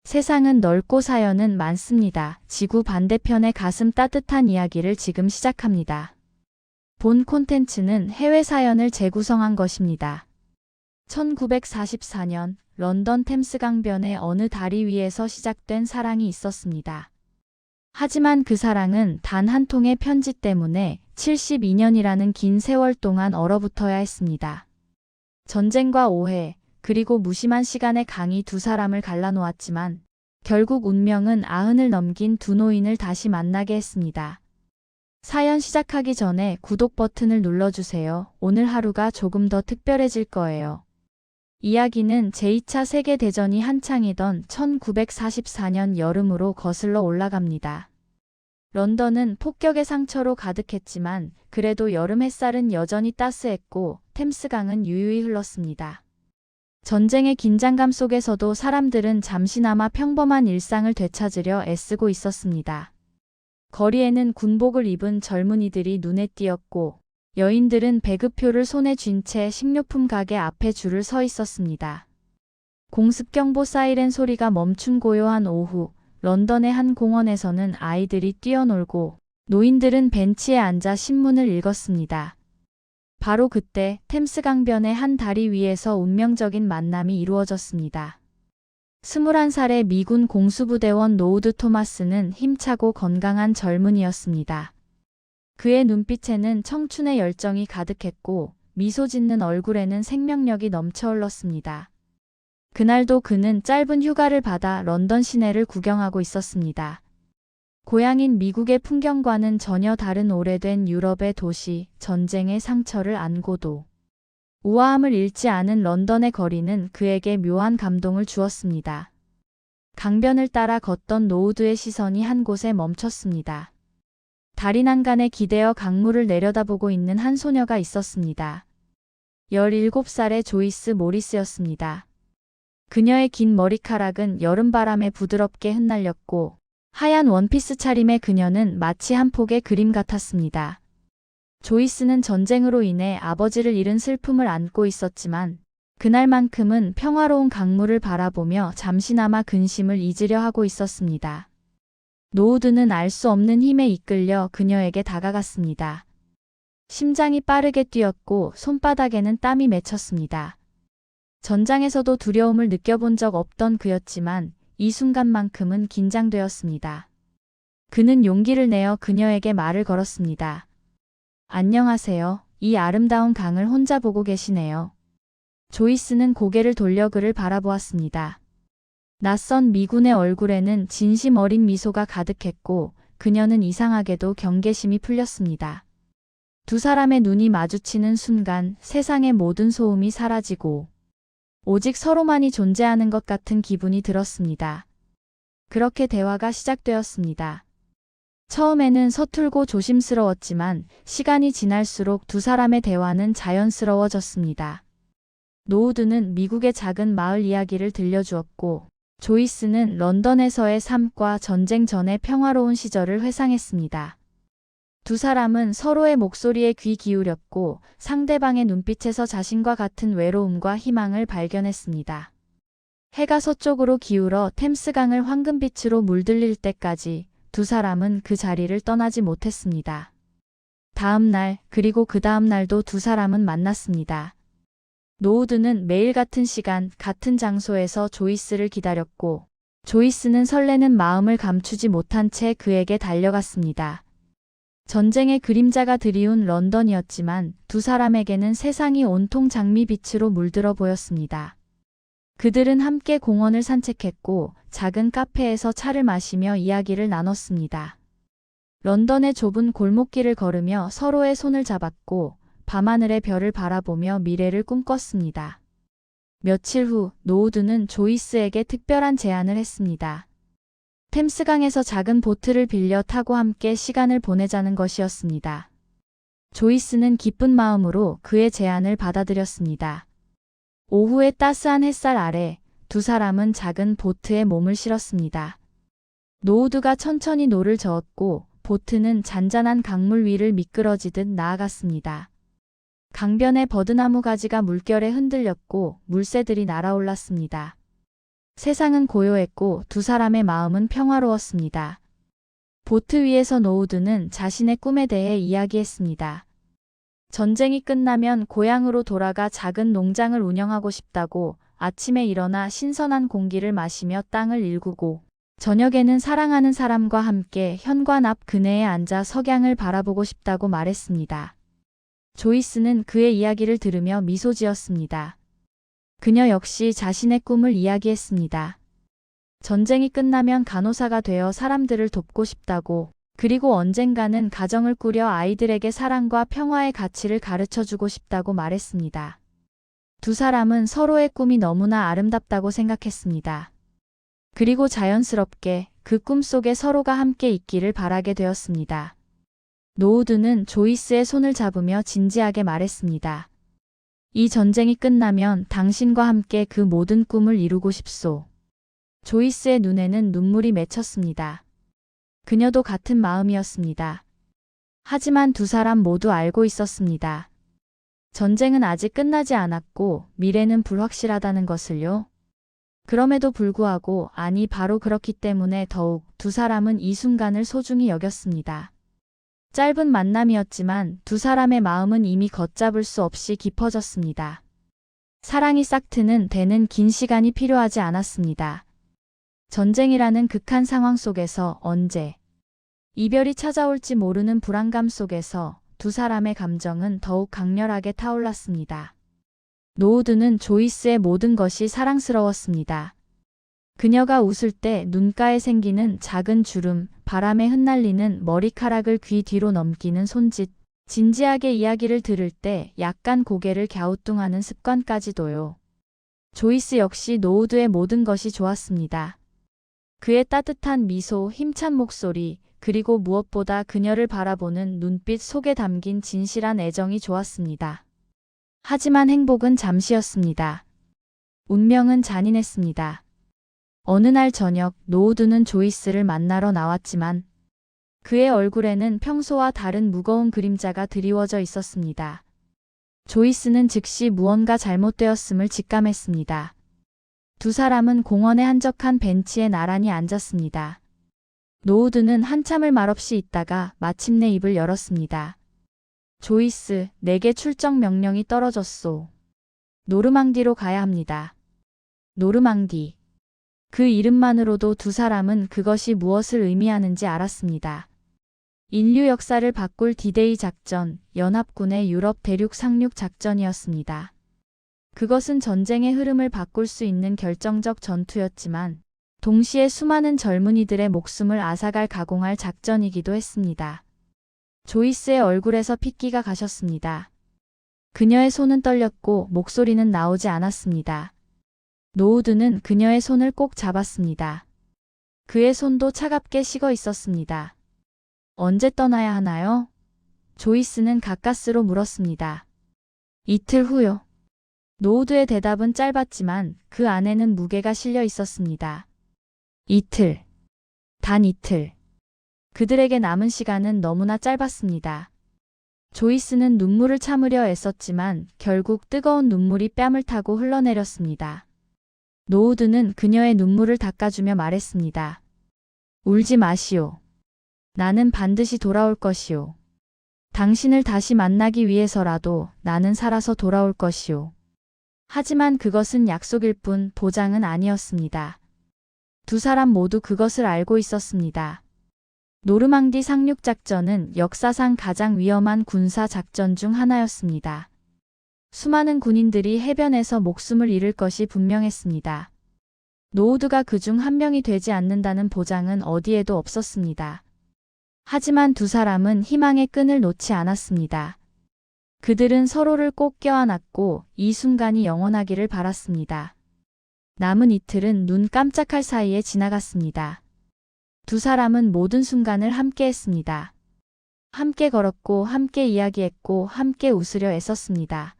세상은 넓고 사연은 많습니다. 지구 반대편의 가슴 따뜻한 이야기를 지금 시작합니다. 본 콘텐츠는 해외 사연을 재구성한 것입니다. 1944년 런던 템스강변의 어느 다리 위에서 시작된 사랑이 있었습니다. 하지만 그 사랑은 단 한 통의 편지 때문에 72년이라는 긴 세월 동안 얼어붙어야 했습니다. 전쟁과 오해, 그리고 무심한 시간의 강이 두 사람을 갈라놓았지만 결국 운명은 90을 넘긴 두 노인을 다시 만나게 했습니다. 사연 시작하기 전에 구독 버튼을 눌러주세요. 오늘 하루가 조금 더 특별해질 거예요. 이야기는 제2차 세계대전이 한창이던 1944년 여름으로 거슬러 올라갑니다. 런던은 폭격의 상처로 가득했지만 그래도 여름 햇살은 여전히 따스했고 템스강은 유유히 흘렀습니다. 전쟁의 긴장감 속에서도 사람들은 잠시나마 평범한 일상을 되찾으려 애쓰고 있었습니다. 거리에는 군복을 입은 젊은이들이 눈에 띄었고 여인들은 배급표를 손에 쥔 채 식료품 가게 앞에 줄을 서 있었습니다. 공습경보 사이렌 소리가 멈춘 고요한 오후, 런던의 한 공원에서는 아이들이 뛰어놀고 노인들은 벤치에 앉아 신문을 읽었습니다. 바로 그때 템스강변의 한 다리 위에서 운명적인 만남이 이루어졌습니다. 21살의 미군 공수부대원 노우드 토마스는 힘차고 건강한 젊은이였습니다. 그의 눈빛에는 청춘의 열정이 가득했고 미소 짓는 얼굴에는 생명력이 넘쳐 흘렀습니다. 그날도 그는 짧은 휴가를 받아 런던 시내를 구경하고 있었습니다. 고향인 미국의 풍경과는 전혀 다른 오래된 유럽의 도시, 전쟁의 상처를 안고도 우아함을 잃지 않은 런던의 거리는 그에게 묘한 감동을 주었습니다. 강변을 따라 걷던 노우드의 시선이 한 곳에 멈췄습니다. 다리 난간에 기대어 강물을 내려다보고 있는 한 소녀가 있었습니다. 17살의 조이스 모리스였습니다. 그녀의 긴 머리카락은 여름바람에 부드럽게 흩날렸고 하얀 원피스 차림의 그녀는 마치 한 폭의 그림 같았습니다. 조이스는 전쟁으로 인해 아버지를 잃은 슬픔을 안고 있었지만 그날만큼은 평화로운 강물을 바라보며 잠시나마 근심을 잊으려 하고 있었습니다. 노우드는 알 수 없는 힘에 이끌려 그녀에게 다가갔습니다. 심장이 빠르게 뛰었고 손바닥에는 땀이 맺혔습니다. 전장에서도 두려움을 느껴본 적 없던 그였지만 이 순간만큼은 긴장되었습니다. 그는 용기를 내어 그녀에게 말을 걸었습니다. 안녕하세요. 이 아름다운 강을 혼자 보고 계시네요. 조이스는 고개를 돌려 그를 바라보았습니다. 낯선 미군의 얼굴에는 진심 어린 미소가 가득했고 그녀는 이상하게도 경계심이 풀렸습니다. 두 사람의 눈이 마주치는 순간 세상의 모든 소음이 사라지고 오직 서로만이 존재하는 것 같은 기분이 들었습니다. 그렇게 대화가 시작되었습니다. 처음에는 서툴고 조심스러웠지만 시간이 지날수록 두 사람의 대화는 자연스러워졌습니다. 노우드는 미국의 작은 마을 이야기를 들려주었고 조이스는 런던에서의 삶과 전쟁 전의 평화로운 시절을 회상했습니다. 두 사람은 서로의 목소리에 귀 기울였고 상대방의 눈빛에서 자신과 같은 외로움과 희망을 발견했습니다. 해가 서쪽으로 기울어 템스강을 황금빛으로 물들릴 때까지 두 사람은 그 자리를 떠나지 못했습니다. 다음 날, 그리고 그 다음 날도 두 사람은 만났습니다. 노우드는 매일 같은 시간, 같은 장소에서 조이스를 기다렸고 조이스는 설레는 마음을 감추지 못한 채 그에게 달려갔습니다. 전쟁의 그림자가 드리운 런던이었지만 두 사람에게는 세상이 온통 장미빛으로 물들어 보였습니다. 그들은 함께 공원을 산책했고 작은 카페에서 차를 마시며 이야기를 나눴습니다. 런던의 좁은 골목길을 걸으며 서로의 손을 잡았고 밤하늘의 별을 바라보며 미래를 꿈꿨습니다. 며칠 후 노우드는 조이스에게 특별한 제안을 했습니다. 템스강에서 작은 보트를 빌려 타고 함께 시간을 보내자는 것이었습니다. 조이스는 기쁜 마음으로 그의 제안을 받아들였습니다. 오후의 따스한 햇살 아래 두 사람은 작은 보트에 몸을 실었습니다. 노우드가 천천히 노를 저었고 보트는 잔잔한 강물 위를 미끄러지듯 나아갔습니다. 강변의 버드나무 가지가 물결에 흔들렸고 물새들이 날아올랐습니다. 세상은 고요했고 두 사람의 마음은 평화로웠습니다. 보트 위에서 노우드는 자신의 꿈에 대해 이야기했습니다. 전쟁이 끝나면 고향으로 돌아가 작은 농장을 운영하고 싶다고, 아침에 일어나 신선한 공기를 마시며 땅을 일구고, 저녁에는 사랑하는 사람과 함께 현관 앞 그네에 앉아 석양을 바라보고 싶다고 말했습니다. 조이스는 그의 이야기를 들으며 미소 지었습니다. 그녀 역시 자신의 꿈을 이야기했습니다. 전쟁이 끝나면 간호사가 되어 사람들을 돕고 싶다고, 그리고 언젠가는 가정을 꾸려 아이들에게 사랑과 평화의 가치를 가르쳐주고 싶다고 말했습니다. 두 사람은 서로의 꿈이 너무나 아름답다고 생각했습니다. 그리고 자연스럽게 그 꿈 속에 서로가 함께 있기를 바라게 되었습니다. 노우드는 조이스의 손을 잡으며 진지하게 말했습니다. 이 전쟁이 끝나면 당신과 함께 그 모든 꿈을 이루고 싶소. 조이스의 눈에는 눈물이 맺혔습니다. 그녀도 같은 마음이었습니다. 하지만 두 사람 모두 알고 있었습니다. 전쟁은 아직 끝나지 않았고 미래는 불확실하다는 것을요. 그럼에도 불구하고, 아니 바로 그렇기 때문에 더욱 두 사람은 이 순간을 소중히 여겼습니다. 짧은 만남이었지만 두 사람의 마음은 이미 걷잡을 수 없이 깊어졌습니다. 사랑이 싹트는 데는 긴 시간이 필요하지 않았습니다. 전쟁이라는 극한 상황 속에서 언제 이별이 찾아올지 모르는 불안감 속에서 두 사람의 감정은 더욱 강렬하게 타올랐습니다. 노우드는 조이스의 모든 것이 사랑스러웠습니다. 그녀가 웃을 때 눈가에 생기는 작은 주름, 바람에 흩날리는 머리카락을 귀 뒤로 넘기는 손짓, 진지하게 이야기를 들을 때 약간 고개를 갸우뚱하는 습관까지도요. 조이스 역시 노우드의 모든 것이 좋았습니다. 그의 따뜻한 미소, 힘찬 목소리, 그리고 무엇보다 그녀를 바라보는 눈빛 속에 담긴 진실한 애정이 좋았습니다. 하지만 행복은 잠시였습니다. 운명은 잔인했습니다. 어느 날 저녁, 노우드는 조이스를 만나러 나왔지만 그의 얼굴에는 평소와 다른 무거운 그림자가 드리워져 있었습니다. 조이스는 즉시 무언가 잘못되었음을 직감했습니다. 두 사람은 공원의 한적한 벤치에 나란히 앉았습니다. 노우드는 한참을 말없이 있다가 마침내 입을 열었습니다. 조이스, 내게 출정 명령이 떨어졌소. 노르망디로 가야 합니다. 노르망디. 그 이름만으로도 두 사람은 그것이 무엇을 의미하는지 알았습니다. 인류 역사를 바꿀 디데이 작전, 연합군의 유럽 대륙 상륙 작전이었습니다. 그것은 전쟁의 흐름을 바꿀 수 있는 결정적 전투였지만 동시에 수많은 젊은이들의 목숨을 앗아갈 가공할 작전이기도 했습니다. 조이스의 얼굴에서 핏기가 가셨습니다. 그녀의 손은 떨렸고 목소리는 나오지 않았습니다. 노우드는 그녀의 손을 꼭 잡았습니다. 그의 손도 차갑게 식어 있었습니다. 언제 떠나야 하나요? 조이스는 가까스로 물었습니다. 이틀 후요. 노우드의 대답은 짧았지만 그 안에는 무게가 실려 있었습니다. 이틀. 단 이틀. 그들에게 남은 시간은 너무나 짧았습니다. 조이스는 눈물을 참으려 애썼지만 결국 뜨거운 눈물이 뺨을 타고 흘러내렸습니다. 노우드는 그녀의 눈물을 닦아주며 말했습니다. 울지 마시오. 나는 반드시 돌아올 것이오. 당신을 다시 만나기 위해서라도 나는 살아서 돌아올 것이오. 하지만 그것은 약속일 뿐 보장은 아니었습니다. 두 사람 모두 그것을 알고 있었습니다. 노르망디 상륙작전은 역사상 가장 위험한 군사작전 중 하나였습니다. 수많은 군인들이 해변에서 목숨을 잃을 것이 분명했습니다. 노우드가 그중 한 명이 되지 않는다는 보장은 어디에도 없었습니다. 하지만 두 사람은 희망의 끈을 놓지 않았습니다. 그들은 서로를 꼭 껴안았고 이 순간이 영원하기를 바랐습니다. 남은 이틀은 눈 깜짝할 사이에 지나갔습니다. 두 사람은 모든 순간을 함께 했습니다. 함께 걸었고 함께 이야기했고 함께 웃으려 애썼습니다.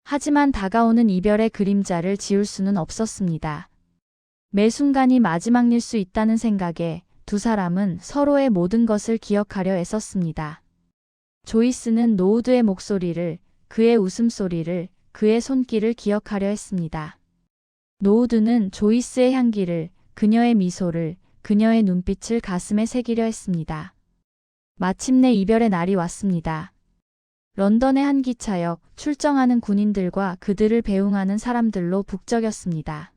하지만 다가오는 이별의 그림자를 지울 수는 없었습니다. 매 순간이 마지막일 수 있다는 생각에 두 사람은 서로의 모든 것을 기억하려 애썼습니다. 조이스는 노우드의 목소리를, 그의 웃음소리를, 그의 손길을 기억하려 했습니다. 노우드는 조이스의 향기를, 그녀의 미소를, 그녀의 눈빛을 가슴에 새기려 했습니다. 마침내 이별의 날이 왔습니다. 런던의 한 기차역, 출정하는 군인들과 그들을 배웅하는 사람들로 북적였습니다.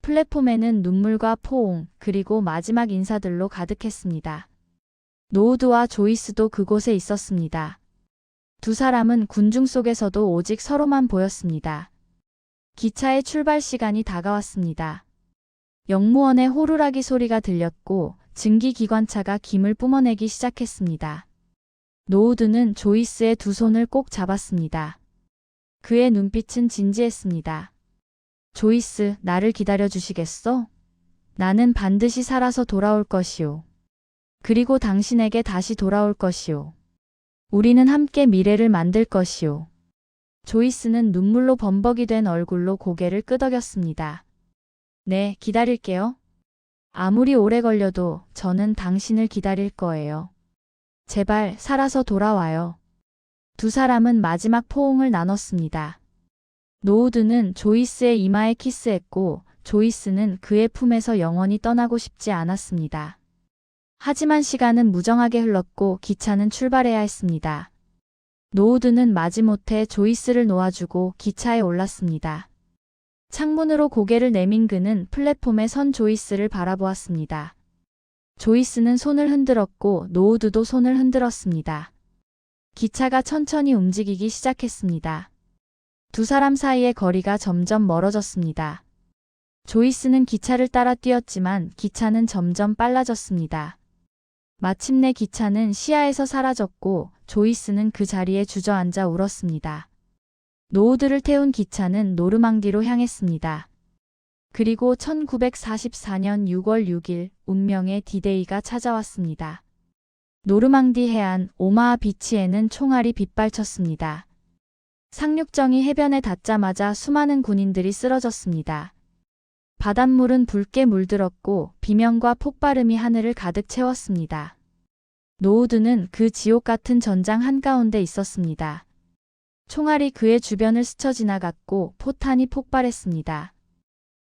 플랫폼에는 눈물과 포옹, 그리고 마지막 인사들로 가득했습니다. 노우드와 조이스도 그곳에 있었습니다. 두 사람은 군중 속에서도 오직 서로만 보였습니다. 기차의 출발 시간이 다가왔습니다. 역무원의 호루라기 소리가 들렸고 증기기관차가 김을 뿜어내기 시작했습니다. 노우드는 조이스의 두 손을 꼭 잡았습니다. 그의 눈빛은 진지했습니다. 조이스, 나를 기다려주시겠어? 나는 반드시 살아서 돌아올 것이오. 그리고 당신에게 다시 돌아올 것이오. 우리는 함께 미래를 만들 것이오. 조이스는 눈물로 범벅이 된 얼굴로 고개를 끄덕였습니다. 네, 기다릴게요. 아무리 오래 걸려도 저는 당신을 기다릴 거예요. 제발 살아서 돌아와요. 두 사람은 마지막 포옹을 나눴습니다. 노우드는 조이스의 이마에 키스했고 조이스는 그의 품에서 영원히 떠나고 싶지 않았습니다. 하지만 시간은 무정하게 흘렀고 기차는 출발해야 했습니다. 노우드는 마지못해 조이스를 놓아주고 기차에 올랐습니다. 창문으로 고개를 내민 그는 플랫폼에 선 조이스를 바라보았습니다. 조이스는 손을 흔들었고 노우드도 손을 흔들었습니다. 기차가 천천히 움직이기 시작했습니다. 두 사람 사이의 거리가 점점 멀어졌습니다. 조이스는 기차를 따라 뛰었지만 기차는 점점 빨라졌습니다. 마침내 기차는 시야에서 사라졌고 조이스는 그 자리에 주저앉아 울었습니다. 노우드를 태운 기차는 노르망디로 향했습니다. 그리고 1944년 6월 6일 운명의 디데이가 찾아왔습니다. 노르망디 해안 오마하 비치에는 총알이 빗발쳤습니다. 상륙정이 해변에 닿자마자 수많은 군인들이 쓰러졌습니다. 바닷물은 붉게 물들었고 비명과 폭발음이 하늘을 가득 채웠습니다. 노우드는 그 지옥 같은 전장 한가운데 있었습니다. 총알이 그의 주변을 스쳐 지나갔고 포탄이 폭발했습니다.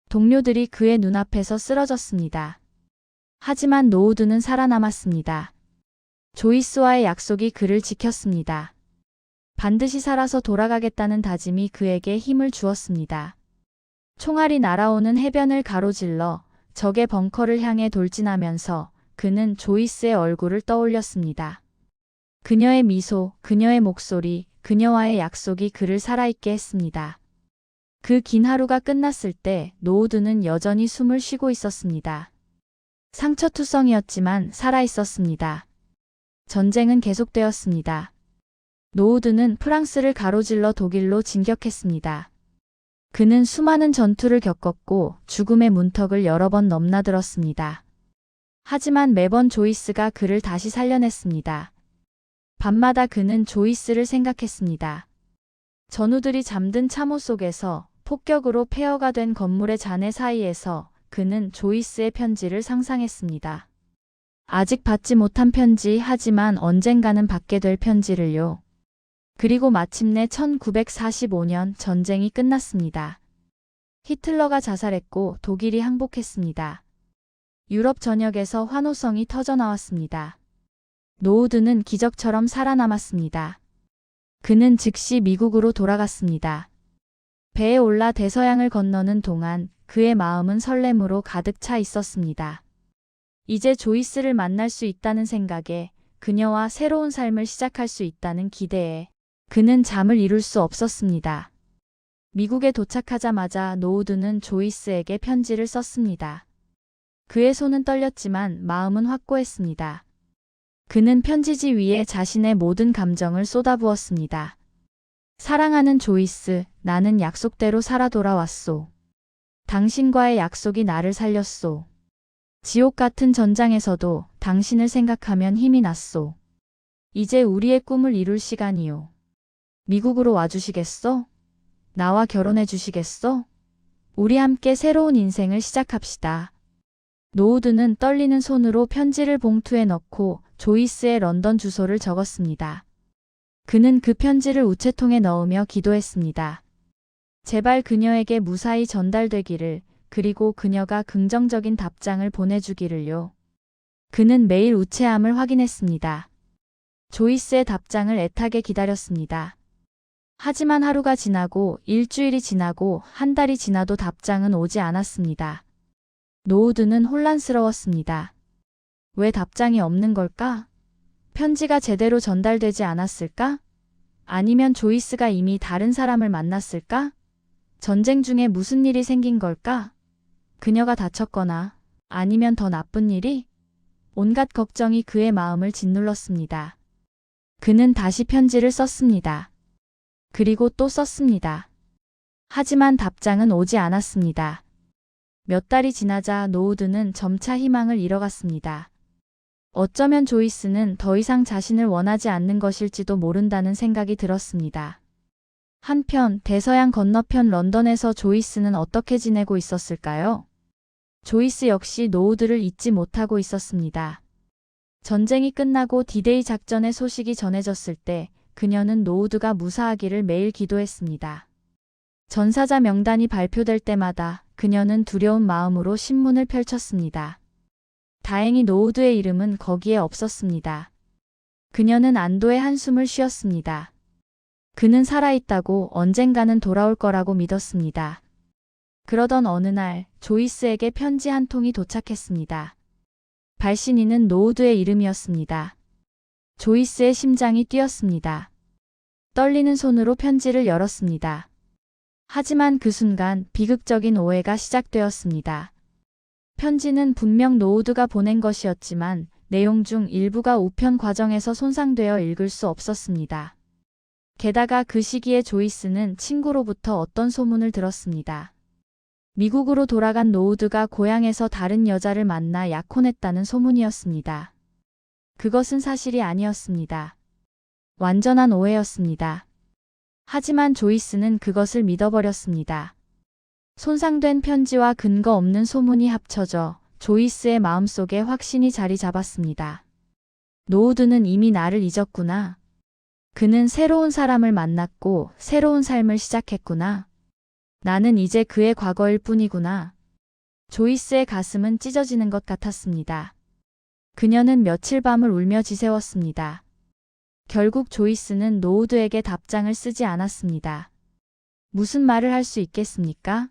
동료들이 그의 눈앞에서 쓰러졌습니다. 하지만 노우드는 살아남았습니다. 조이스와의 약속이 그를 지켰습니다. 반드시 살아서 돌아가겠다는 다짐이 그에게 힘을 주었습니다. 총알이 날아오는 해변을 가로질러 적의 벙커를 향해 돌진하면서 그는 조이스의 얼굴을 떠올렸습니다. 그녀의 미소, 그녀의 목소리, 그녀와의 약속이 그를 살아있게 했습니다. 그 긴 하루가 끝났을 때 노우드는 여전히 숨을 쉬고 있었습니다. 상처투성이었지만 살아있었습니다. 전쟁은 계속되었습니다. 노우드는 프랑스를 가로질러 독일로 진격했습니다. 그는 수많은 전투를 겪었고 죽음의 문턱을 여러 번 넘나들었습니다. 하지만 매번 조이스가 그를 다시 살려냈습니다. 밤마다 그는 조이스를 생각했습니다. 전우들이 잠든 참호 속에서 폭격으로 폐허가 된 건물의 잔해 사이에서 그는 조이스의 편지를 상상했습니다. 아직 받지 못한 편지, 하지만 언젠가는 받게 될 편지를요. 그리고 마침내 1945년 전쟁이 끝났습니다. 히틀러가 자살했고 독일이 항복했습니다. 유럽 전역에서 환호성이 터져나왔습니다. 노우드는 기적처럼 살아남았습니다. 그는 즉시 미국으로 돌아갔습니다. 배에 올라 대서양을 건너는 동안 그의 마음은 설렘으로 가득 차 있었습니다. 이제 조이스를 만날 수 있다는 생각에, 그녀와 새로운 삶을 시작할 수 있다는 기대에 그는 잠을 이룰 수 없었습니다. 미국에 도착하자마자 노우드는 조이스에게 편지를 썼습니다. 그의 손은 떨렸지만 마음은 확고했습니다. 그는 편지지 위에 자신의 모든 감정을 쏟아부었습니다. 사랑하는 조이스, 나는 약속대로 살아 돌아왔소. 당신과의 약속이 나를 살렸소. 지옥 같은 전장에서도 당신을 생각하면 힘이 났소. 이제 우리의 꿈을 이룰 시간이요. 미국으로 와주시겠어? 나와 결혼해 주시겠어? 우리 함께 새로운 인생을 시작합시다. 노우드는 떨리는 손으로 편지를 봉투에 넣고 조이스의 런던 주소를 적었습니다. 그는 그 편지를 우체통에 넣으며 기도했습니다. 제발 그녀에게 무사히 전달되기를, 그리고 그녀가 긍정적인 답장을 보내주기를요. 그는 매일 우체함을 확인했습니다. 조이스의 답장을 애타게 기다렸습니다. 하지만 하루가 지나고 일주일이 지나고 한 달이 지나도 답장은 오지 않았습니다. 노우드는 혼란스러웠습니다. 왜 답장이 없는 걸까? 편지가 제대로 전달되지 않았을까? 아니면 조이스가 이미 다른 사람을 만났을까? 전쟁 중에 무슨 일이 생긴 걸까? 그녀가 다쳤거나 아니면 더 나쁜 일이? 온갖 걱정이 그의 마음을 짓눌렀습니다. 그는 다시 편지를 썼습니다. 그리고 또 썼습니다. 하지만 답장은 오지 않았습니다. 몇 달이 지나자 노우드는 점차 희망을 잃어갔습니다. 어쩌면 조이스는 더 이상 자신을 원하지 않는 것일지도 모른다는 생각이 들었습니다. 한편 대서양 건너편 런던에서 조이스는 어떻게 지내고 있었을까요? 조이스 역시 노우드를 잊지 못하고 있었습니다. 전쟁이 끝나고 디데이 작전의 소식이 전해졌을 때 그녀는 노우드가 무사하기를 매일 기도했습니다. 전사자 명단이 발표될 때마다 그녀는 두려운 마음으로 신문을 펼쳤습니다. 다행히 노우드의 이름은 거기에 없었습니다. 그녀는 안도의 한숨을 쉬었습니다. 그는 살아있다고, 언젠가는 돌아올 거라고 믿었습니다. 그러던 어느 날 조이스에게 편지 한 통이 도착했습니다. 발신인은 노우드의 이름이었습니다. 조이스의 심장이 뛰었습니다. 떨리는 손으로 편지를 열었습니다. 하지만 그 순간 비극적인 오해가 시작되었습니다. 편지는 분명 노우드가 보낸 것이었지만 내용 중 일부가 우편 과정에서 손상되어 읽을 수 없었습니다. 게다가 그 시기에 조이스는 친구로부터 어떤 소문을 들었습니다. 미국으로 돌아간 노우드가 고향에서 다른 여자를 만나 약혼했다는 소문이었습니다. 그것은 사실이 아니었습니다. 완전한 오해였습니다. 하지만 조이스는 그것을 믿어버렸습니다. 손상된 편지와 근거 없는 소문이 합쳐져 조이스의 마음속에 확신이 자리 잡았습니다. 노우드는 이미 나를 잊었구나. 그는 새로운 사람을 만났고 새로운 삶을 시작했구나. 나는 이제 그의 과거일 뿐이구나. 조이스의 가슴은 찢어지는 것 같았습니다. 그녀는 며칠 밤을 울며 지새웠습니다. 결국 조이스는 노우드에게 답장을 쓰지 않았습니다. 무슨 말을 할 수 있겠습니까?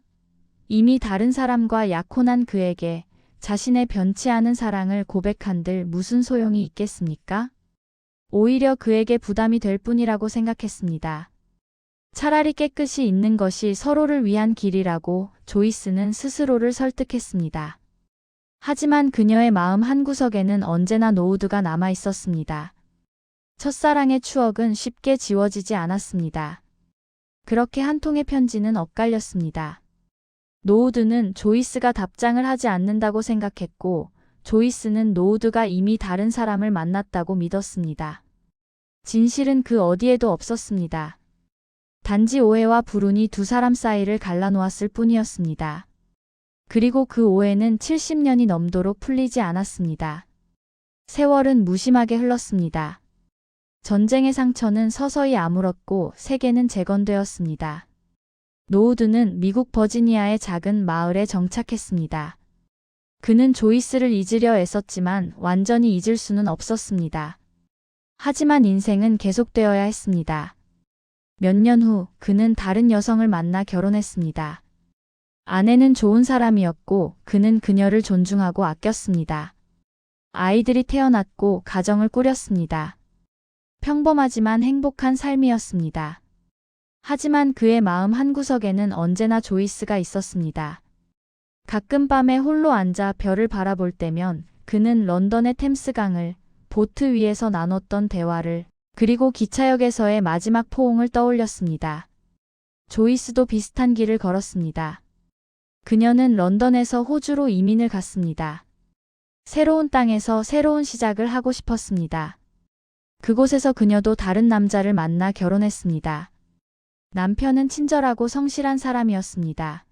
이미 다른 사람과 약혼한 그에게 자신의 변치 않은 사랑을 고백한들 무슨 소용이 있겠습니까? 오히려 그에게 부담이 될 뿐이라고 생각했습니다. 차라리 깨끗이 있는 것이 서로를 위한 길이라고 조이스는 스스로를 설득했습니다. 하지만 그녀의 마음 한구석에는 언제나 노우드가 남아 있었습니다. 첫사랑의 추억은 쉽게 지워지지 않았습니다. 그렇게 한 통의 편지는 엇갈렸습니다. 노우드는 조이스가 답장을 하지 않는다고 생각했고, 조이스는 노우드가 이미 다른 사람을 만났다고 믿었습니다. 진실은 그 어디에도 없었습니다. 단지 오해와 불운이 두 사람 사이를 갈라놓았을 뿐이었습니다. 그리고 그 오해는 70년이 넘도록 풀리지 않았습니다. 세월은 무심하게 흘렀습니다. 전쟁의 상처는 서서히 아물었고 세계는 재건되었습니다. 노우드는 미국 버지니아의 작은 마을에 정착했습니다. 그는 조이스를 잊으려 애썼지만 완전히 잊을 수는 없었습니다. 하지만 인생은 계속되어야 했습니다. 몇 년 후 그는 다른 여성을 만나 결혼했습니다. 아내는 좋은 사람이었고 그는 그녀를 존중하고 아꼈습니다. 아이들이 태어났고 가정을 꾸렸습니다. 평범하지만 행복한 삶이었습니다. 하지만 그의 마음 한구석에는 언제나 조이스가 있었습니다. 가끔 밤에 홀로 앉아 별을 바라볼 때면 그는 런던의 템스강을, 보트 위에서 나눴던 대화를, 그리고 기차역에서의 마지막 포옹을 떠올렸습니다. 조이스도 비슷한 길을 걸었습니다. 그녀는 런던에서 호주로 이민을 갔습니다. 새로운 땅에서 새로운 시작을 하고 싶었습니다. 그곳에서 그녀도 다른 남자를 만나 결혼했습니다. 남편은 친절하고 성실한 사람이었습니다.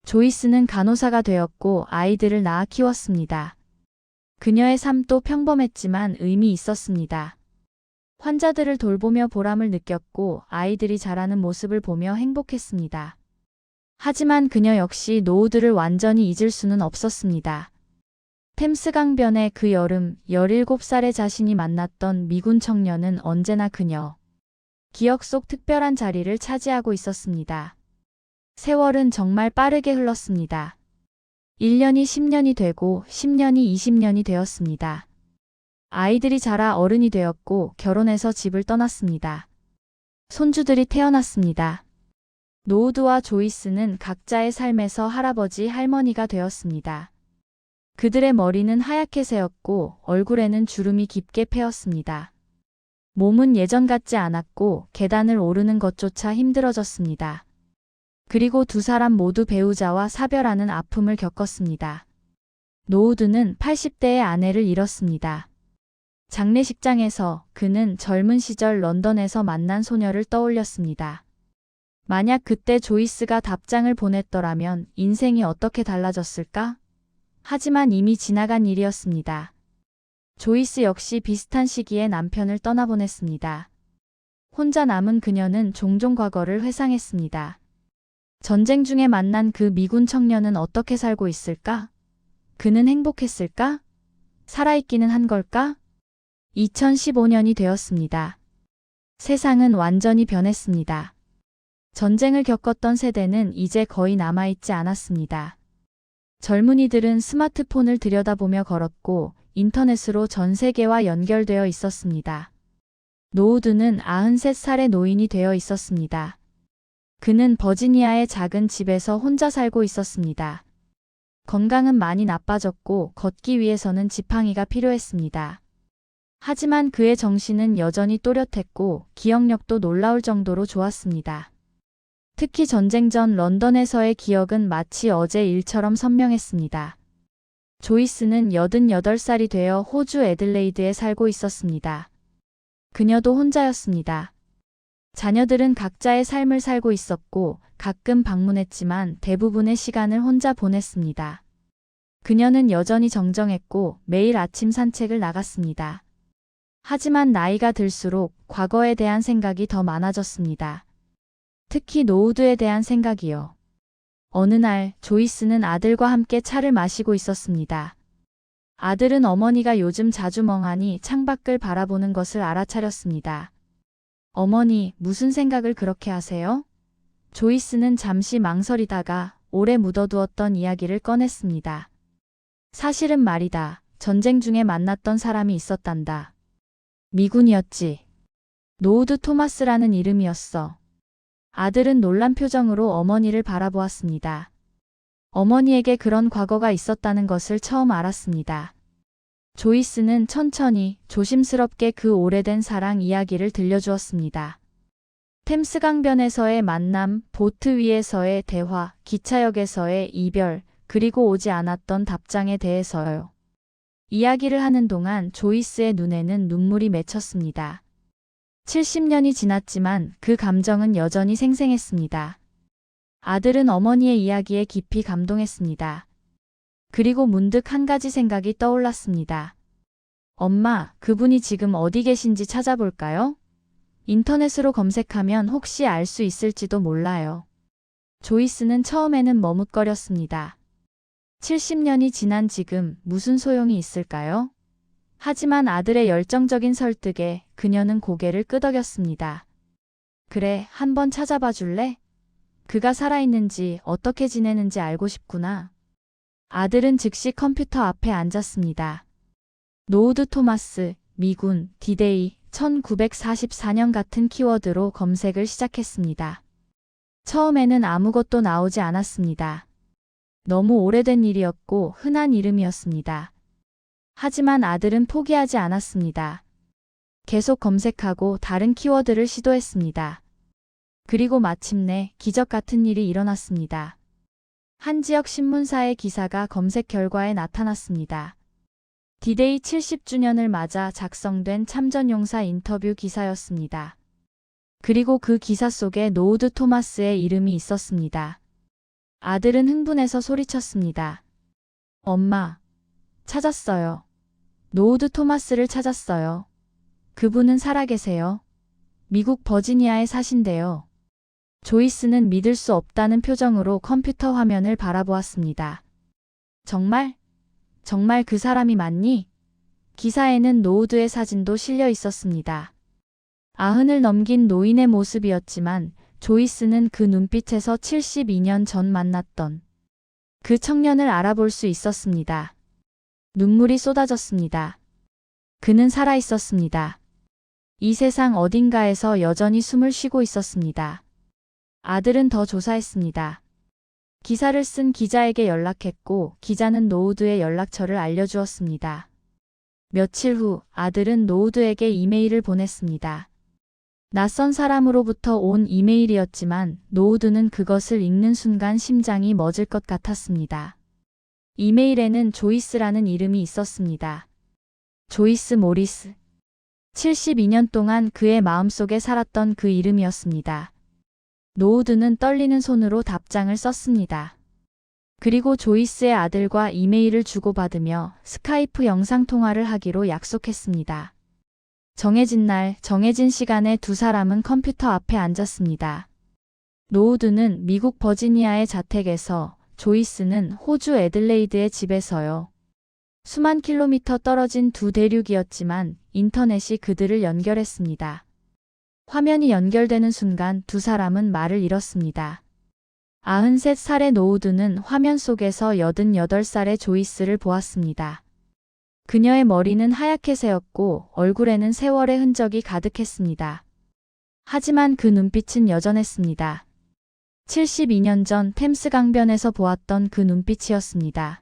조이스는 간호사가 되었고 아이들을 낳아 키웠습니다. 그녀의 삶도 평범했지만 의미 있었습니다. 환자들을 돌보며 보람을 느꼈고 아이들이 자라는 모습을 보며 행복했습니다. 하지만 그녀 역시 노우드를 완전히 잊을 수는 없었습니다. 템스강변의 그 여름 17살의 자신이 만났던 미군 청년은 언제나 그녀 기억 속 특별한 자리를 차지하고 있었습니다. 세월은 정말 빠르게 흘렀습니다. 1년이 10년이 되고 10년이 20년이 되었습니다. 아이들이 자라 어른이 되었고 결혼해서 집을 떠났습니다. 손주들이 태어났습니다. 노우드와 조이스는 각자의 삶에서 할아버지, 할머니가 되었습니다. 그들의 머리는 하얗게 새었고 얼굴에는 주름이 깊게 패였습니다. 몸은 예전 같지 않았고 계단을 오르는 것조차 힘들어졌습니다. 그리고 두 사람 모두 배우자와 사별하는 아픔을 겪었습니다. 노우드는 80대의 아내를 잃었습니다. 장례식장에서 그는 젊은 시절 런던에서 만난 소녀를 떠올렸습니다. 만약 그때 조이스가 답장을 보냈더라면 인생이 어떻게 달라졌을까? 하지만 이미 지나간 일이었습니다. 조이스 역시 비슷한 시기에 남편을 떠나보냈습니다. 혼자 남은 그녀는 종종 과거를 회상했습니다. 전쟁 중에 만난 그 미군 청년은 어떻게 살고 있을까? 그는 행복했을까? 살아있기는 한 걸까? 2015년이 되었습니다. 세상은 완전히 변했습니다. 전쟁을 겪었던 세대는 이제 거의 남아있지 않았습니다. 젊은이들은 스마트폰을 들여다보며 걸었고 인터넷으로 전 세계와 연결되어 있었습니다. 노우드는 93살의 노인이 되어 있었습니다. 그는 버지니아의 작은 집에서 혼자 살고 있었습니다. 건강은 많이 나빠졌고 걷기 위해서는 지팡이가 필요했습니다. 하지만 그의 정신은 여전히 또렷했고 기억력도 놀라울 정도로 좋았습니다. 특히 전쟁 전 런던에서의 기억은 마치 어제 일처럼 선명했습니다. 조이스는 88살이 되어 호주 애들레이드에 살고 있었습니다. 그녀도 혼자였습니다. 자녀들은 각자의 삶을 살고 있었고 가끔 방문했지만 대부분의 시간을 혼자 보냈습니다. 그녀는 여전히 정정했고 매일 아침 산책을 나갔습니다. 하지만 나이가 들수록 과거에 대한 생각이 더 많아졌습니다. 특히 노우드에 대한 생각이요. 어느 날 조이스는 아들과 함께 차를 마시고 있었습니다. 아들은 어머니가 요즘 자주 멍하니 창밖을 바라보는 것을 알아차렸습니다. 어머니, 무슨 생각을 그렇게 하세요? 조이스는 잠시 망설이다가 오래 묻어두었던 이야기를 꺼냈습니다. 사실은 말이다. 전쟁 중에 만났던 사람이 있었단다. 미군이었지. 노우드 토마스라는 이름이었어. 아들은 놀란 표정으로 어머니를 바라보았습니다. 어머니에게 그런 과거가 있었다는 것을 처음 알았습니다. 조이스는 천천히 조심스럽게 그 오래된 사랑 이야기를 들려주었습니다. 템스강변에서의 만남, 보트 위에서의 대화, 기차역에서의 이별, 그리고 오지 않았던 답장에 대해서요. 이야기를 하는 동안 조이스의 눈에는 눈물이 맺혔습니다. 70년이 지났지만 그 감정은 여전히 생생했습니다. 아들은 어머니의 이야기에 깊이 감동했습니다. 그리고 문득 한 가지 생각이 떠올랐습니다. 엄마, 그분이 지금 어디 계신지 찾아볼까요? 인터넷으로 검색하면 혹시 알 수 있을지도 몰라요. 조이스는 처음에는 머뭇거렸습니다. 70년이 지난 지금 무슨 소용이 있을까요? 하지만 아들의 열정적인 설득에 그녀는 고개를 끄덕였습니다. 그래, 한번 찾아봐 줄래? 그가 살아있는지 어떻게 지내는지 알고 싶구나. 아들은 즉시 컴퓨터 앞에 앉았습니다. 노우드 토마스, 미군, 디데이, 1944년 같은 키워드로 검색을 시작했습니다. 처음에는 아무것도 나오지 않았습니다. 너무 오래된 일이었고 흔한 이름이었습니다. 하지만 아들은 포기하지 않았습니다. 계속 검색하고 다른 키워드를 시도했습니다. 그리고 마침내 기적 같은 일이 일어났습니다. 한 지역 신문사의 기사가 검색 결과에 나타났습니다. 디데이 70주년을 맞아 작성된 참전용사 인터뷰 기사였습니다. 그리고 그 기사 속에 노우드 토마스의 이름이 있었습니다. 아들은 흥분해서 소리쳤습니다. 엄마, 찾았어요. 노우드 토마스를 찾았어요. 그분은 살아계세요. 미국 버지니아에 사신대요. 조이스는 믿을 수 없다는 표정으로 컴퓨터 화면을 바라보았습니다. 정말? 정말 그 사람이 맞니? 기사에는 노우드의 사진도 실려 있었습니다. 90을 넘긴 노인의 모습이었지만 조이스는 그 눈빛에서 72년 전 만났던 그 청년을 알아볼 수 있었습니다. 눈물이 쏟아졌습니다. 그는 살아 있었습니다. 이 세상 어딘가에서 여전히 숨을 쉬고 있었습니다. 아들은 더 조사했습니다. 기사를 쓴 기자에게 연락했고 기자는 노우드의 연락처를 알려주었습니다. 며칠 후 아들은 노우드에게 이메일을 보냈습니다. 낯선 사람으로부터 온 이메일이었지만 노우드는 그것을 읽는 순간 심장이 멎을 것 같았습니다. 이메일에는 조이스라는 이름이 있었습니다. 조이스 모리스. 72년 동안 그의 마음속에 살았던 그 이름이었습니다. 노우드는 떨리는 손으로 답장을 썼습니다. 그리고 조이스의 아들과 이메일을 주고받으며 스카이프 영상통화를 하기로 약속했습니다. 정해진 날, 정해진 시간에 두 사람은 컴퓨터 앞에 앉았습니다. 노우드는 미국 버지니아의 자택에서, 조이스는 호주 애들레이드의 집에서요. 수만 킬로미터 떨어진 두 대륙이었지만 인터넷이 그들을 연결했습니다. 화면이 연결되는 순간 두 사람은 말을 잃었습니다. 93살의 노우드는 화면 속에서 88살의 조이스를 보았습니다. 그녀의 머리는 하얗게 새었고 얼굴에는 세월의 흔적이 가득했습니다. 하지만 그 눈빛은 여전했습니다. 72년 전 템스 강변에서 보았던 그 눈빛이었습니다.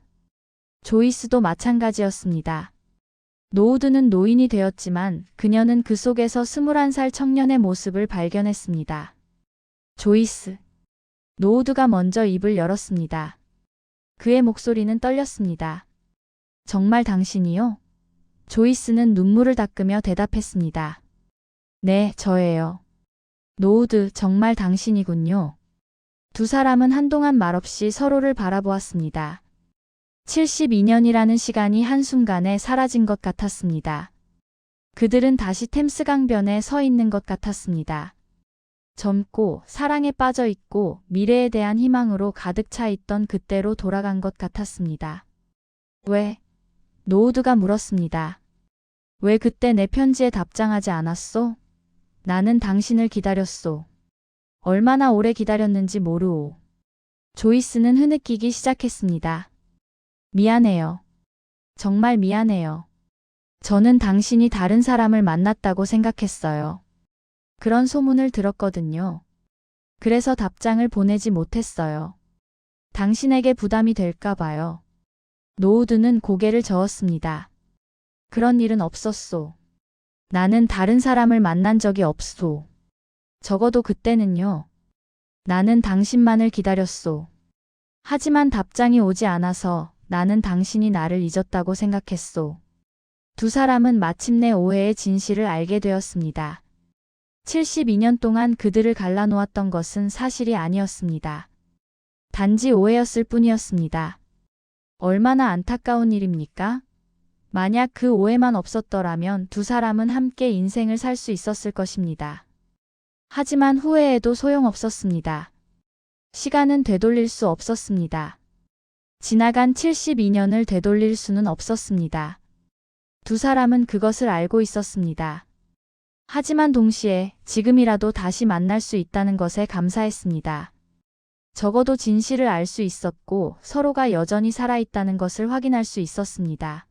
조이스도 마찬가지였습니다. 노우드는 노인이 되었지만 그녀는 그 속에서 21살 청년의 모습을 발견했습니다. 조이스. 노우드가 먼저 입을 열었습니다. 그의 목소리는 떨렸습니다. 정말 당신이요? 조이스는 눈물을 닦으며 대답했습니다. 네, 저예요. 노우드, 정말 당신이군요. 두 사람은 한동안 말없이 서로를 바라보았습니다. 72년이라는 시간이 한순간에 사라진 것 같았습니다. 그들은 다시 템스 강변에 서 있는 것 같았습니다. 젊고 사랑에 빠져 있고 미래에 대한 희망으로 가득 차 있던 그때로 돌아간 것 같았습니다. 왜? 노우드가 물었습니다. 왜 그때 내 편지에 답장하지 않았소? 나는 당신을 기다렸소. 얼마나 오래 기다렸는지 모르오. 조이스는 흐느끼기 시작했습니다. 미안해요. 정말 미안해요. 저는 당신이 다른 사람을 만났다고 생각했어요. 그런 소문을 들었거든요. 그래서 답장을 보내지 못했어요. 당신에게 부담이 될까 봐요. 노우드는 고개를 저었습니다. 그런 일은 없었소. 나는 다른 사람을 만난 적이 없소. 적어도 그때는요. 나는 당신만을 기다렸소. 하지만 답장이 오지 않아서 나는 당신이 나를 잊었다고 생각했소. 두 사람은 마침내 오해의 진실을 알게 되었습니다. 72년 동안 그들을 갈라놓았던 것은 사실이 아니었습니다. 단지 오해였을 뿐이었습니다. 얼마나 안타까운 일입니까? 만약 그 오해만 없었더라면 두 사람은 함께 인생을 살 수 있었을 것입니다. 하지만 후회해도 소용없었습니다. 시간은 되돌릴 수 없었습니다. 지나간 72년을 되돌릴 수는 없었습니다. 두 사람은 그것을 알고 있었습니다. 하지만 동시에 지금이라도 다시 만날 수 있다는 것에 감사했습니다. 적어도 진실을 알 수 있었고 서로가 여전히 살아있다는 것을 확인할 수 있었습니다.